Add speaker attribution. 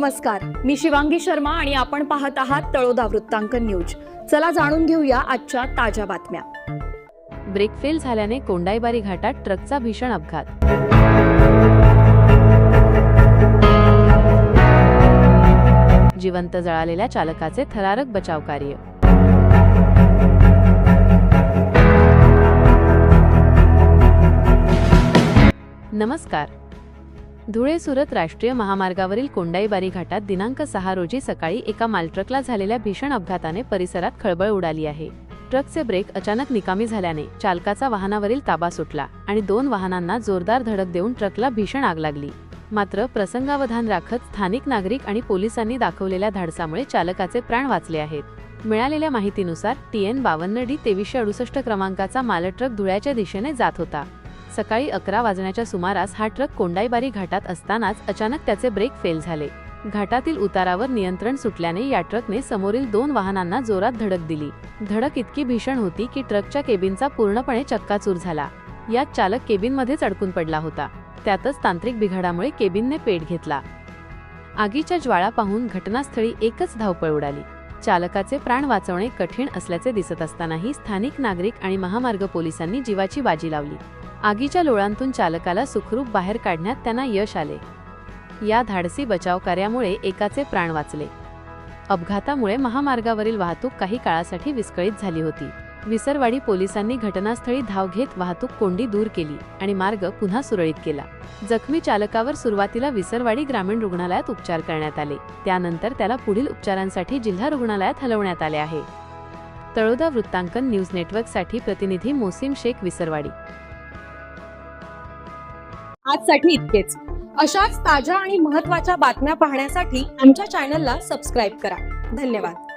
Speaker 1: नमस्कार, मी शिवांगी शर्मा आणि आपण पाहत आहात तळोदा वृत्तांकन न्यूज। चला जाणून घेऊया आजच्या ताज्या बातम्या।
Speaker 2: ब्रेक फेल झाल्याने कोंडाईबारी घाटात ट्रकचा भीषण अपघात। जिवंत जळालेल्या चालकाचे थरारक बचाव कार्य। नमस्कार। धुळे सुरत राष्ट्रीय महामार्गावरील कोंडाईबारी घाटात दिनांक 6 रोजी सकाळी एका मालट्रकला झालेल्या भीषण अपघाताने परिसरात खळबळ उडाली आहे। ट्रकचे ब्रेक अचानक निकामी झाल्याने चालकाचा वाहनावरील ताबा सुटला आणि 2 वाहनांना जोरदार धडक देऊन ट्रकला भीषण आग लागली। मात्र प्रसंगावधान राखत स्थानिक नागरिक आणि पोलिसांनी दाखवलेल्या धाडसामुळे चालकाचे प्राण वाचले आहेत। मिळालेल्या माहितीनुसार TN 52D 2368 क्रमांकाचा मालट्रक धुळ्याच्या दिशेने जात होता। सकाळी 11 वाजण्याच्या सुमारास हा ट्रक कोंडाईबारी घाटात असतानाच अचानक त्याचे ब्रेक फेल झाले। घाटातील उतारावर नियंत्रण सुटल्याने या ट्रकने समोरील 2 वाहनांना जोरात धडक दिली। धडक इतकी भीषण होती की ट्रकच्या केबिनचा पूर्णपणे चक्काचूर झाला। यात चालक केबिनमध्येच अडकून पडला होता। त्यातच तांत्रिक बिघाडामुळे केबिनने पेट घेतला। आगीच्या ज्वाळा पाहून घटनास्थळी एकच धावपळ उडाली। चालकाचे प्राण वाचवणे कठीण असल्याचे दिसत असतानाही स्थानिक नागरिक आणि महामार्ग पोलिसांनी जीवाची बाजी लावली। आगीच्या लोळांतून चालकाला सुखरूप बाहेर काढण्यात त्यांना यश आले। या धाडसी बचाव कार्यामुळे एकाचे प्राण वाचले। अपघातामुळे महामार्गावरील वाहतूक काही काळासाठी विस्कळीत झाली होती। विसरवाडी पोलिसांनी घटनास्थळी धाव घेत वाहतूक कोंडी दूर केली आणि मार्ग पुन्हा सुरळीत केला। जखमी चालकावर सुरुवातीला विसरवाडी ग्रामीण रुग्णालयात उपचार करण्यात आले। त्यानंतर त्याला पुढील उपचारांसाठी जिल्हा रुग्णालयात हलवण्यात आले आहे। तळोदा वृत्तांकन न्यूज नेटवर्कसाठी प्रतिनिधी मोसीम शेख, विसरवाडी।
Speaker 1: आजसाठी इतकेच। अशाच ताज्या आणि महत्त्वाच्या बातम्या पाहण्यासाठी आमच्या चॅनलला सबस्क्राइब करा। धन्यवाद।